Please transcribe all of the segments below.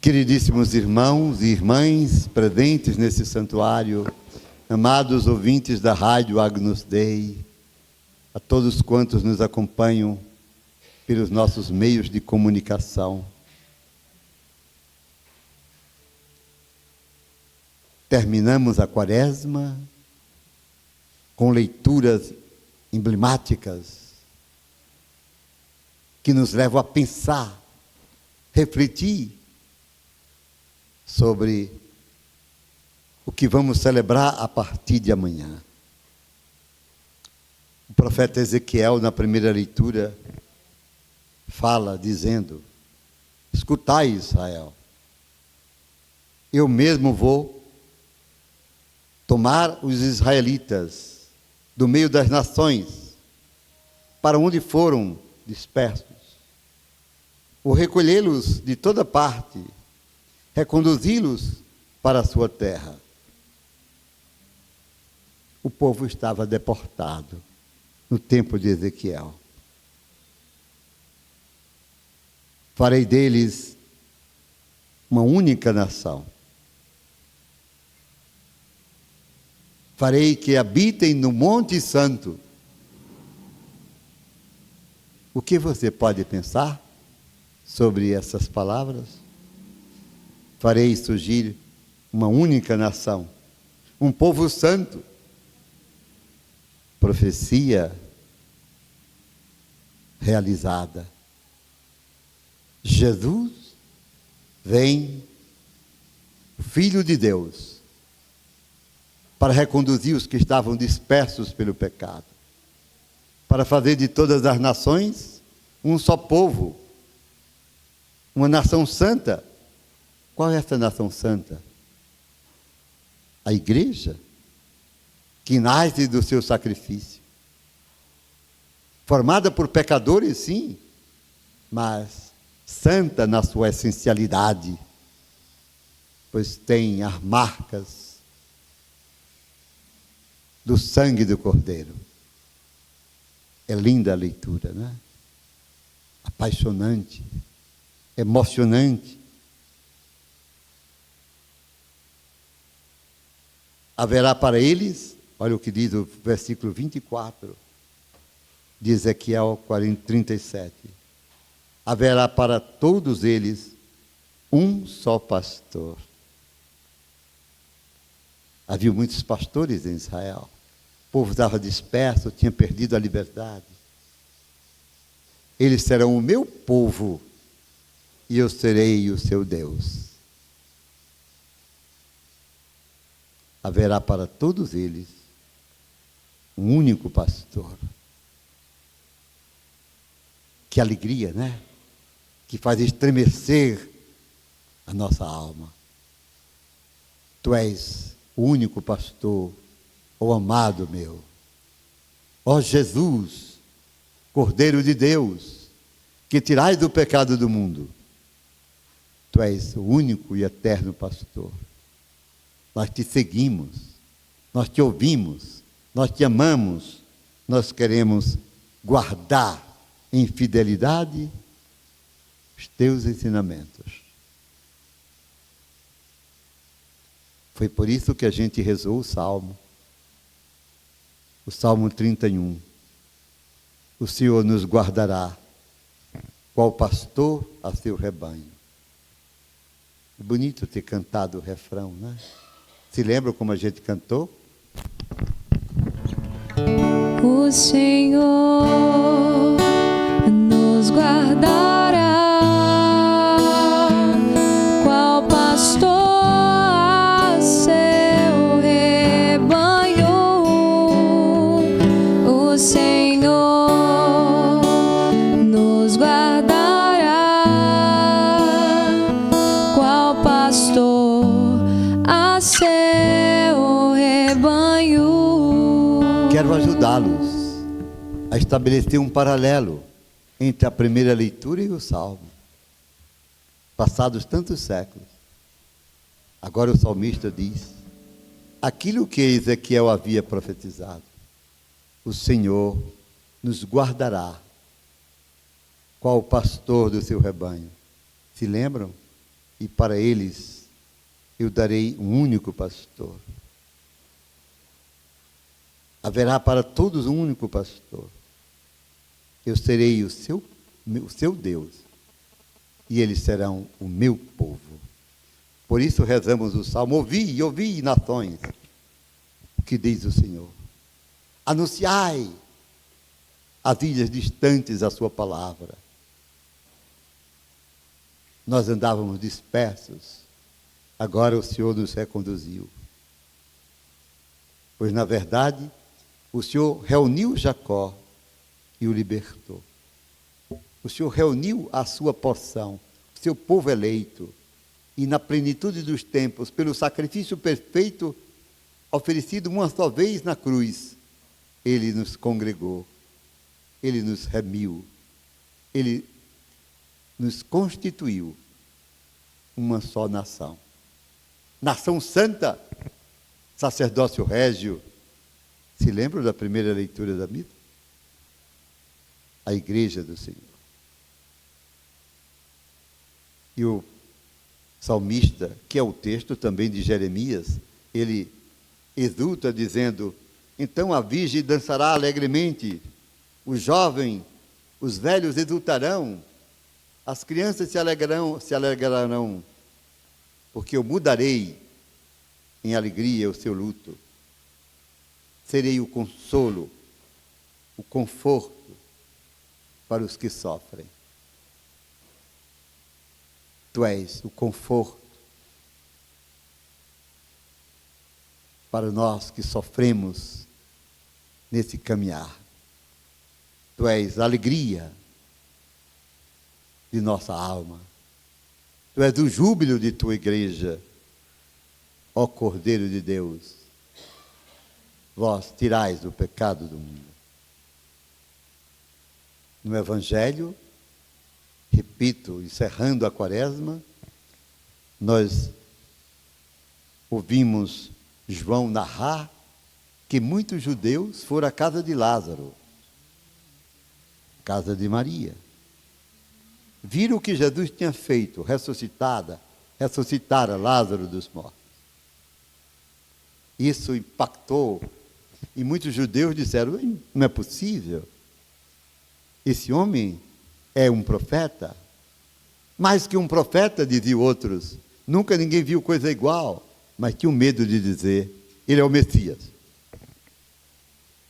Queridíssimos irmãos e irmãs presentes nesse santuário, amados ouvintes da Rádio Agnus Dei, a todos quantos nos acompanham pelos nossos meios de comunicação. Terminamos a Quaresma com leituras emblemáticas que nos levam a pensar, refletir sobre o que vamos celebrar a partir de amanhã. O profeta Ezequiel, na primeira leitura, fala dizendo: escutai, Israel, eu mesmo vou tomar os israelitas do meio das nações, para onde foram dispersos, vou recolhê-los de toda parte, reconduzi-los para a sua terra. O povo estava deportado no tempo de Ezequiel. Farei deles uma única nação. Farei que habitem no Monte Santo. O que você pode pensar sobre essas palavras? Farei surgir uma única nação, um povo santo. Profecia realizada. Jesus vem, o Filho de Deus, para reconduzir os que estavam dispersos pelo pecado, para fazer de todas as nações um só povo, uma nação santa. Qual é essa nação santa? A igreja, que nasce do seu sacrifício, formada por pecadores, sim, mas santa na sua essencialidade, pois tem as marcas do sangue do Cordeiro. É linda a leitura, né? Apaixonante, emocionante. Haverá para eles, olha o que diz o versículo 24 de Ezequiel 37. Haverá para todos eles um só pastor. Havia muitos pastores em Israel. O povo estava disperso, tinha perdido a liberdade. Eles serão o meu povo e eu serei o seu Deus. Haverá para todos eles um único pastor. Que alegria, né? Que faz estremecer a nossa alma. Tu és o único pastor, ó amado meu. Ó Jesus, Cordeiro de Deus, que tirais do pecado do mundo. Tu és o único e eterno pastor. Nós te seguimos, nós te ouvimos, nós te amamos, nós queremos guardar em fidelidade os teus ensinamentos. Foi por isso que a gente rezou o Salmo 31. O Senhor nos guardará, qual pastor a seu rebanho. É bonito ter cantado o refrão, né? Se lembra como a gente cantou? O Senhor nos guardará, qual pastor a seu rebanho. O Senhor nos guardará, qual pastor a seu rebanho. Quero ajudá-los a estabelecer um paralelo entre a primeira leitura e o Salmo. Passados tantos séculos, agora o salmista diz aquilo que Ezequiel havia profetizado: o Senhor nos guardará, qual o pastor do seu rebanho. Se lembram? e para eles eu darei um único pastor. Haverá para todos um único pastor. Eu serei o seu Deus, e eles serão o meu povo. Por isso rezamos o Salmo: ouvi, nações, o que diz o Senhor. Anunciai às ilhas distantes a sua palavra. Nós andávamos dispersos, agora o Senhor nos reconduziu. Pois, na verdade, o Senhor reuniu Jacó e o libertou. O Senhor reuniu a sua porção, o seu povo eleito, e na plenitude dos tempos, pelo sacrifício perfeito, oferecido uma só vez na cruz, Ele nos congregou, Ele nos remiu, Ele nos constituiu uma só nação. Nação santa, sacerdócio régio. Se lembram da primeira leitura da missa? A igreja do Senhor. E o salmista, que é o texto também de Jeremias, ele exulta dizendo: então a virgem dançará alegremente, os jovens, os velhos exultarão, as crianças se alegrarão, porque eu mudarei em alegria o seu luto. Serei o consolo, o conforto para os que sofrem. Tu és o conforto para nós que sofremos nesse caminhar. Tu és a alegria de nossa alma. Tu és o júbilo de tua igreja, ó Cordeiro de Deus. Vós tirais o pecado do mundo. No Evangelho, repito, encerrando a Quaresma, nós ouvimos João narrar que muitos judeus foram à casa de Lázaro, casa de Maria. Viram o que Jesus tinha feito, ressuscitara Lázaro dos mortos. Isso impactou, e muitos judeus disseram: não é possível, esse homem é um profeta? Mais que um profeta, diziam outros, nunca ninguém viu coisa igual, mas tinham medo de dizer: ele é o Messias.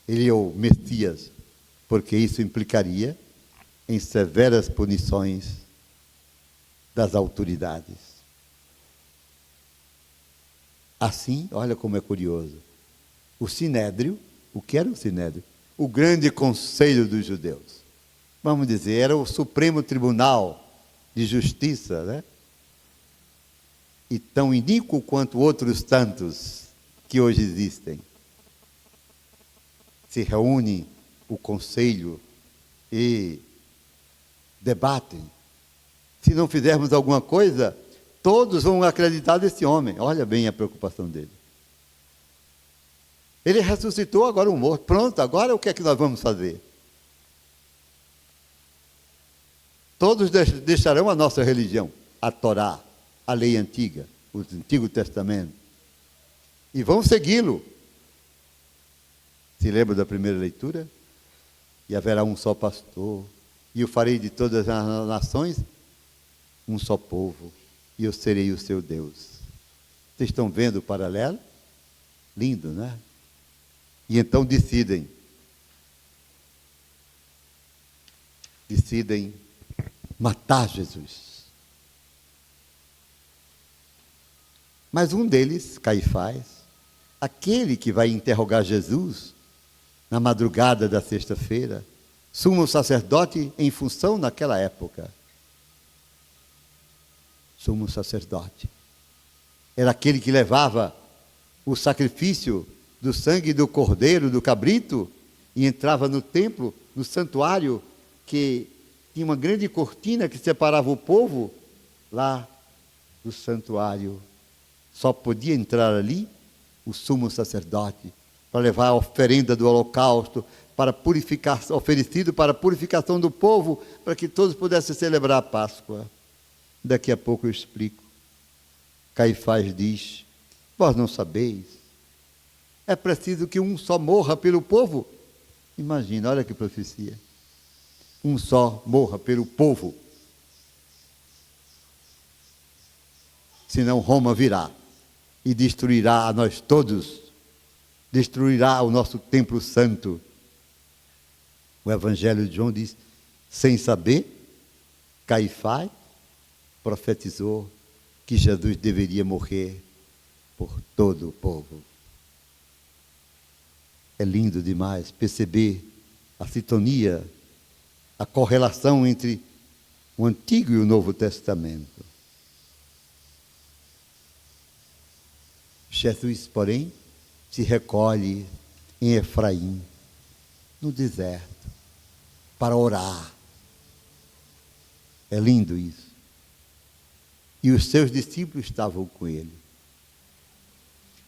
Ele é o Messias, porque isso implicaria em severas punições das autoridades. Assim, olha como é curioso, o Sinédrio, o que era o Sinédrio? O grande conselho dos judeus. Vamos dizer, era o Supremo Tribunal de Justiça, né? E tão iníquo quanto outros tantos que hoje existem. Se reúne o conselho e debatem. Se não fizermos alguma coisa, todos vão acreditar nesse homem. Olha bem a preocupação dele. Ele ressuscitou agora um morto. Pronto, agora o que é que nós vamos fazer? Todos deixarão a nossa religião, a Torá, a lei antiga, o Antigo Testamento, e vão segui-lo. Se lembra da primeira leitura? E haverá um só pastor, e eu farei de todas as nações um só povo, e eu serei o seu Deus. Vocês estão vendo o paralelo? Lindo, né? E então decidem matar Jesus. Mas um deles, Caifás, aquele que vai interrogar Jesus na madrugada da sexta-feira, sumo sacerdote em função naquela época. Sumo sacerdote. Era aquele que levava o sacrifício do sangue do cordeiro, do cabrito, e entrava no templo, no santuário, que tinha uma grande cortina que separava o povo lá do santuário. Só podia entrar ali o sumo sacerdote, para levar a oferenda do holocausto, para purificar, oferecido para a purificação do povo, para que todos pudessem celebrar a Páscoa. Daqui a pouco eu explico. Caifás diz: vós não sabeis, é preciso que um só morra pelo povo. Imagina, olha que profecia. Um só morra pelo povo. Senão Roma virá e destruirá a nós todos, destruirá o nosso templo santo. O Evangelho de João diz: sem saber, Caifás profetizou que Jesus deveria morrer por todo o povo. É lindo demais perceber a sintonia, a correlação entre o Antigo e o Novo Testamento. Jesus, porém, se recolhe em Efraim, no deserto, para orar. É lindo isso. E os seus discípulos estavam com ele.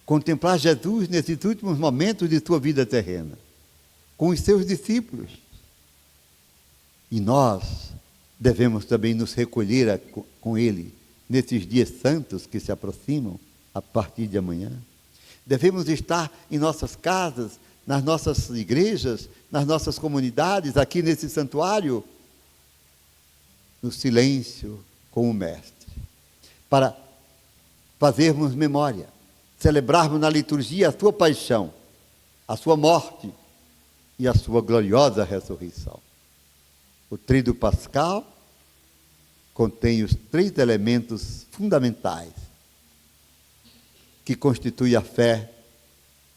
Contemplar Jesus nesses últimos momentos de sua vida terrena, com os seus discípulos. E nós devemos também nos recolher com ele nesses dias santos que se aproximam a partir de amanhã. Devemos estar em nossas casas, nas nossas igrejas, nas nossas comunidades, aqui nesse santuário, no silêncio com o Mestre, para fazermos memória, celebrarmos na liturgia a sua paixão, a sua morte e a sua gloriosa ressurreição. O Tríduo Pascal contém os 3 elementos fundamentais que constituem a fé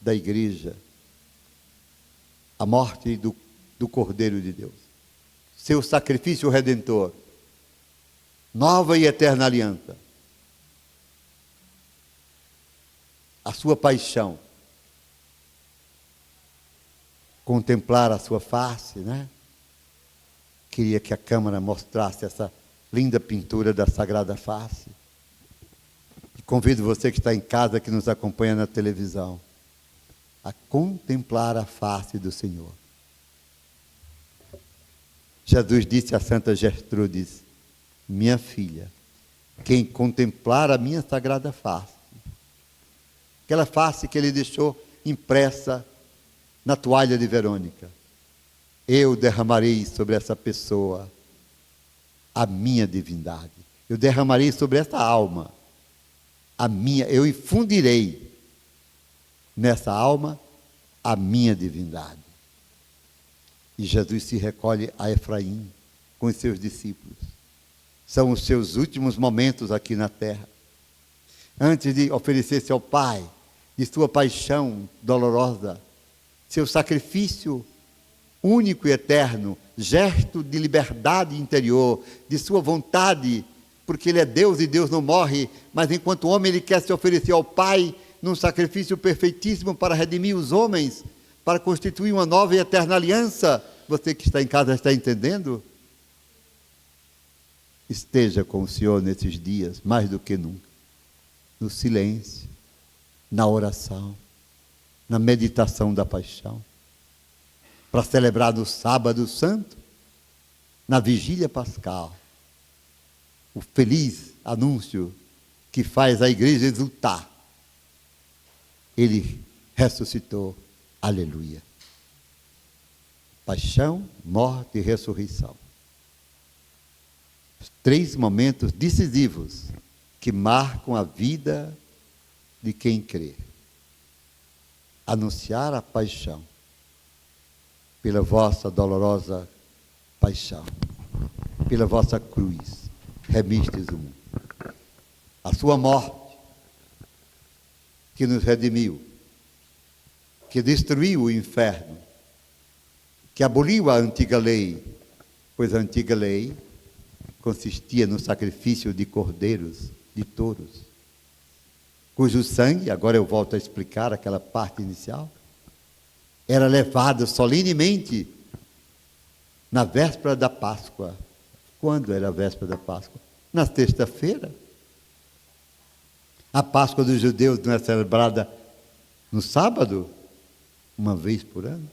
da Igreja: a morte do Cordeiro de Deus, seu sacrifício redentor, nova e eterna aliança, a sua paixão, contemplar a sua face, né? Queria que a câmera mostrasse essa linda pintura da Sagrada Face. E convido você que está em casa, que nos acompanha na televisão, a contemplar a face do Senhor. Jesus disse a Santa Gertrudes: minha filha, quem contemplar a minha sagrada face, aquela face que ele deixou impressa na toalha de Verônica, eu derramarei sobre essa pessoa a minha divindade. Eu derramarei sobre essa alma eu infundirei nessa alma a minha divindade. E Jesus se recolhe a Efraim com os seus discípulos. São os seus últimos momentos aqui na terra. Antes de oferecer-se ao Pai, de sua paixão dolorosa, seu sacrifício único e eterno, gesto de liberdade interior, de sua vontade, porque ele é Deus e Deus não morre, mas enquanto homem ele quer se oferecer ao Pai num sacrifício perfeitíssimo para redimir os homens, para constituir uma nova e eterna aliança. Você que está em casa está entendendo? Esteja com o Senhor nesses dias, mais do que nunca, no silêncio, na oração, na meditação da paixão, para celebrar no sábado santo, na vigília pascal, o feliz anúncio que faz a igreja exultar. Ele ressuscitou. Aleluia. Paixão, morte e ressurreição. Os 3 momentos decisivos que marcam a vida de quem crê. Anunciar a paixão pela vossa dolorosa paixão, pela vossa cruz, remistes o mundo. A sua morte, que nos redimiu, que destruiu o inferno, que aboliu a antiga lei, pois a antiga lei consistia no sacrifício de cordeiros, de touros, cujo sangue, agora eu volto a explicar aquela parte inicial, era levado solenemente na véspera da Páscoa. Quando era a véspera da Páscoa? Na sexta-feira. A Páscoa dos judeus não é celebrada no sábado, uma vez por ano.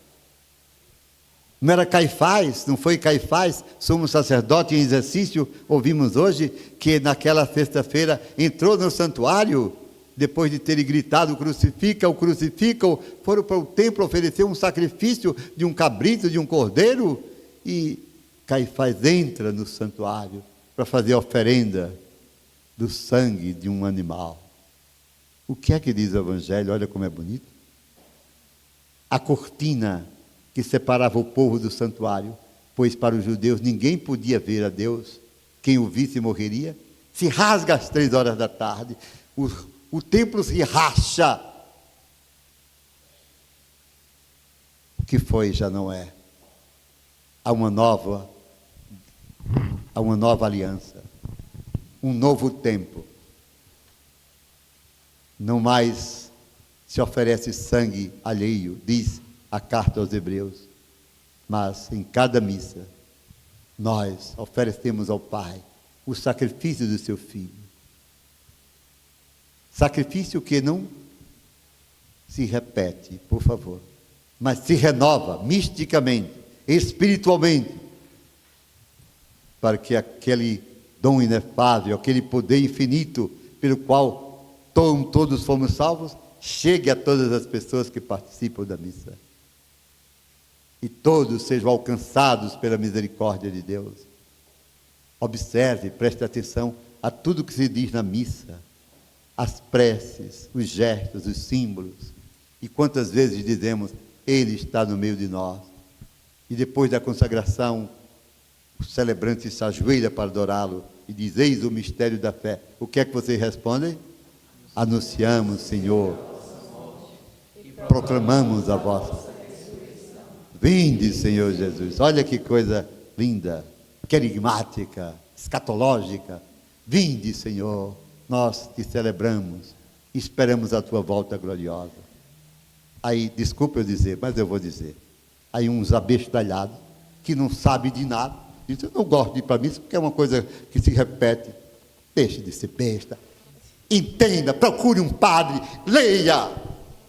Não era Caifás, não foi Caifás, somos sacerdote em exercício, ouvimos hoje que naquela sexta-feira entrou no santuário, depois de terem gritado, crucifica-o, crucifica-o, foram para o templo oferecer um sacrifício de um cabrito, de um cordeiro, e Caifás entra no santuário para fazer a oferenda do sangue de um animal. O que é que diz o Evangelho? Olha como é bonito. A cortina que separava o povo do santuário, pois para os judeus ninguém podia ver a Deus, quem o visse morreria, se rasga às 3 horas da tarde, o templo se racha. O que foi já não é. Há uma nova aliança, um novo tempo. Não mais se oferece sangue alheio, diz a carta aos Hebreus, mas em cada missa nós oferecemos ao Pai o sacrifício do seu Filho. Sacrifício que não se repete, por favor, mas se renova misticamente, espiritualmente, para que aquele dom inefável, aquele poder infinito pelo qual todos fomos salvos, chegue a todas as pessoas que participam da missa. E todos sejam alcançados pela misericórdia de Deus. Observe, preste atenção a tudo que se diz na missa, as preces, os gestos, os símbolos. E quantas vezes dizemos, Ele está no meio de nós. E depois da consagração, o celebrante se ajoelha para adorá-lo e diz, eis o mistério da fé. O que é que vocês respondem? Anunciamos, Senhor, proclamamos a vossa. Vinde, Senhor Jesus. Olha que coisa linda, querigmática, escatológica. Vinde, Senhor, nós te celebramos, esperamos a tua volta gloriosa. Aí, desculpa eu dizer, mas eu vou dizer. Aí uns abestalhados, que não sabem de nada, dizem, eu não gosto de ir para a missa, porque é uma coisa que se repete. Deixe de ser besta. Entenda, procure um padre, leia,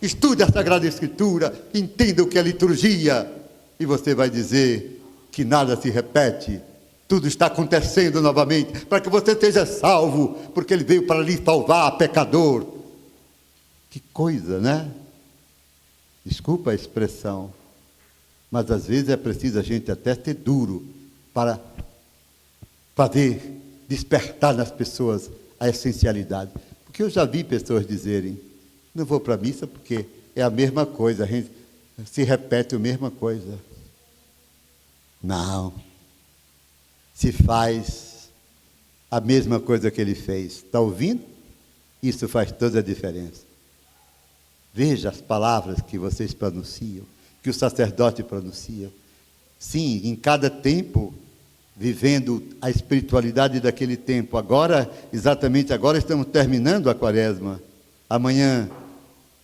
estude a Sagrada Escritura, entenda o que é liturgia, e você vai dizer que nada se repete, tudo está acontecendo novamente, para que você seja salvo, porque Ele veio para lhe salvar, pecador. Que coisa, né? Desculpa a expressão, mas às vezes é preciso a gente até ser duro, para fazer despertar nas pessoas a essencialidade. Porque eu já vi pessoas dizerem, não vou para a missa porque é a mesma coisa, a gente se repete a mesma coisa. Não. Se faz a mesma coisa que ele fez. Está ouvindo? Isso faz toda a diferença. Veja as palavras que vocês pronunciam, que o sacerdote pronuncia. Sim, em cada tempo, vivendo a espiritualidade daquele tempo. Agora, exatamente agora, estamos terminando a quaresma. Amanhã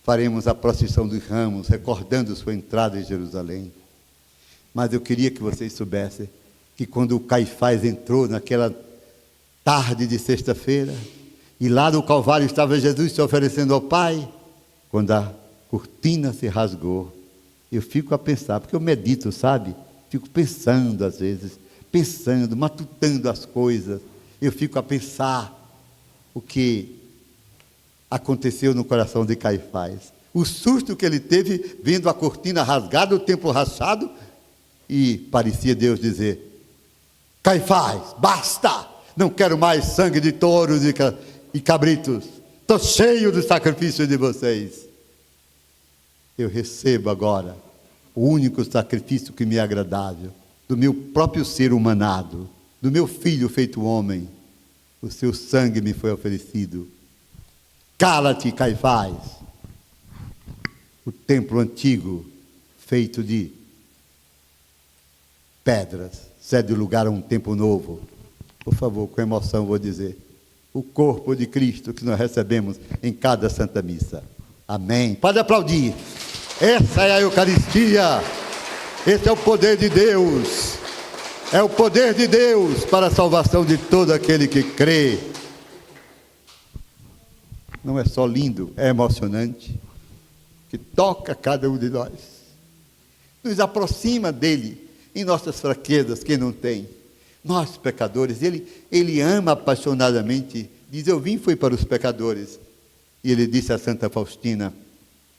faremos a procissão dos ramos, recordando sua entrada em Jerusalém. Mas eu queria que vocês soubessem que quando o Caifás entrou naquela tarde de sexta-feira, e lá no Calvário estava Jesus se oferecendo ao Pai, quando a cortina se rasgou, eu fico a pensar, porque eu medito, sabe? Fico pensando às vezes, matutando as coisas, eu fico a pensar o que aconteceu no coração de Caifás. O susto que ele teve vendo a cortina rasgada, o templo rachado, e parecia Deus dizer, Caifás, basta, não quero mais sangue de touros e cabritos, estou cheio do sacrifício de vocês. Eu recebo agora o único sacrifício que me é agradável, do meu próprio ser humanado, do meu filho feito homem, o seu sangue me foi oferecido. Cala-te, Caifás. O templo antigo, feito de pedras, cede lugar a um templo novo. Por favor, com emoção vou dizer, o corpo de Cristo que nós recebemos em cada Santa Missa. Amém. Pode aplaudir. Essa é a Eucaristia. Esse é o poder de Deus. É o poder de Deus para a salvação de todo aquele que crê. Não é só lindo, é emocionante, que toca cada um de nós, nos aproxima dele, em nossas fraquezas, quem não tem? Nós, pecadores, ele ama apaixonadamente, diz, eu vim foi para os pecadores. E ele disse a Santa Faustina,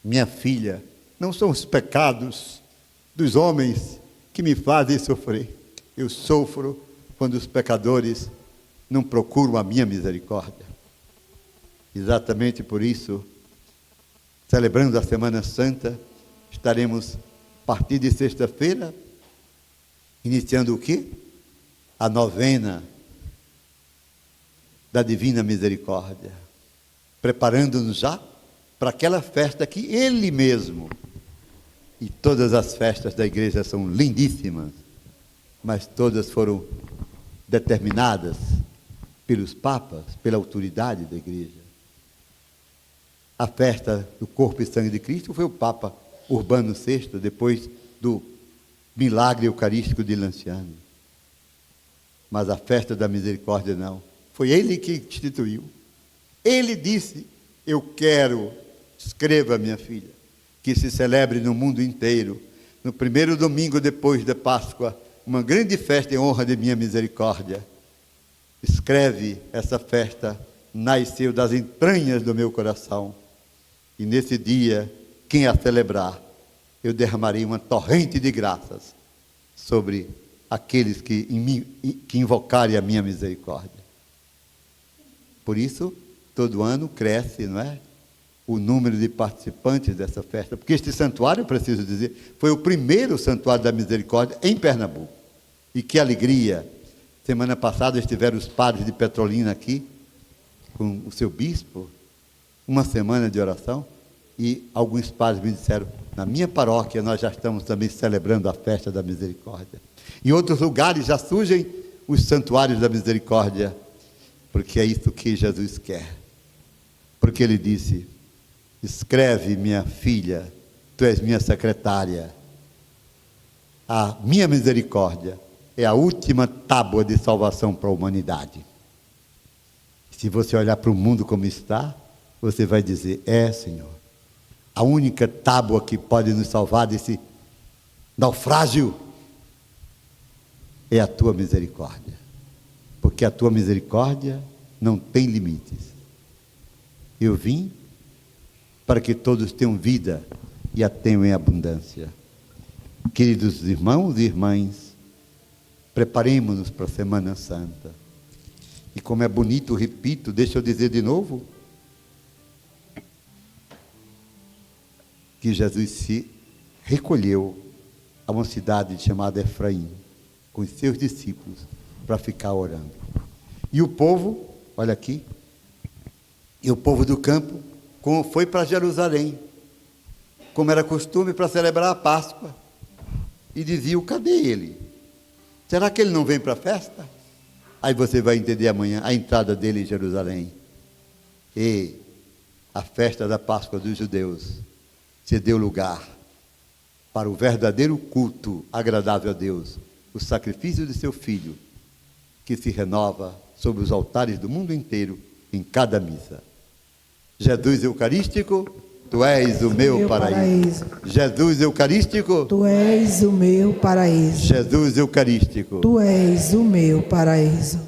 minha filha, não são os pecados dos homens que me fazem sofrer. Eu sofro quando os pecadores não procuram a minha misericórdia. Exatamente por isso, celebrando a Semana Santa, estaremos, a partir de sexta-feira, iniciando o quê? A novena da Divina Misericórdia, preparando-nos já para aquela festa que Ele mesmo, e todas as festas da igreja são lindíssimas, mas todas foram determinadas pelos papas, pela autoridade da igreja. A festa do corpo e sangue de Cristo foi o Papa Urbano VI, depois do milagre eucarístico de Lanciano. Mas a festa da misericórdia não. Foi ele que instituiu. Ele disse, eu quero, escreva, minha filha, que se celebre no mundo inteiro, no primeiro domingo depois da Páscoa, uma grande festa em honra de minha misericórdia. Escreve, essa festa nasceu das entranhas do meu coração. E nesse dia, quem a celebrar, eu derramarei uma torrente de graças sobre aqueles que invocarem a minha misericórdia. Por isso, todo ano cresce, não é? O número de participantes dessa festa, porque este santuário, preciso dizer, foi o primeiro santuário da misericórdia em Pernambuco. E que alegria! Semana passada estiveram os padres de Petrolina aqui, com o seu bispo, uma semana de oração, e alguns padres me disseram, na minha paróquia nós já estamos também celebrando a festa da misericórdia. Em outros lugares já surgem os santuários da misericórdia, porque é isso que Jesus quer. Porque ele disse, escreve, minha filha, tu és minha secretária. A minha misericórdia é a última tábua de salvação para a humanidade. Se você olhar para o mundo como está, você vai dizer, Senhor, a única tábua que pode nos salvar desse naufrágio é a tua misericórdia. Porque a tua misericórdia não tem limites. Eu vim para que todos tenham vida e a tenham em abundância. Queridos irmãos e irmãs, preparemos-nos para a Semana Santa. E como é bonito, repito, deixa eu dizer de novo, que Jesus se recolheu a uma cidade chamada Efraim, com os seus discípulos, para ficar orando. E o povo, olha aqui, e o povo do campo foi para Jerusalém, como era costume, para celebrar a Páscoa. E diziam, cadê ele? Será que ele não vem para a festa? Aí você vai entender amanhã a entrada dele em Jerusalém. E a festa da Páscoa dos judeus se deu lugar para o verdadeiro culto agradável a Deus, o sacrifício de seu Filho, que se renova sobre os altares do mundo inteiro, em cada missa. Jesus Eucarístico, tu és o meu paraíso. Jesus Eucarístico, tu és o meu paraíso. Jesus Eucarístico, tu és o meu paraíso.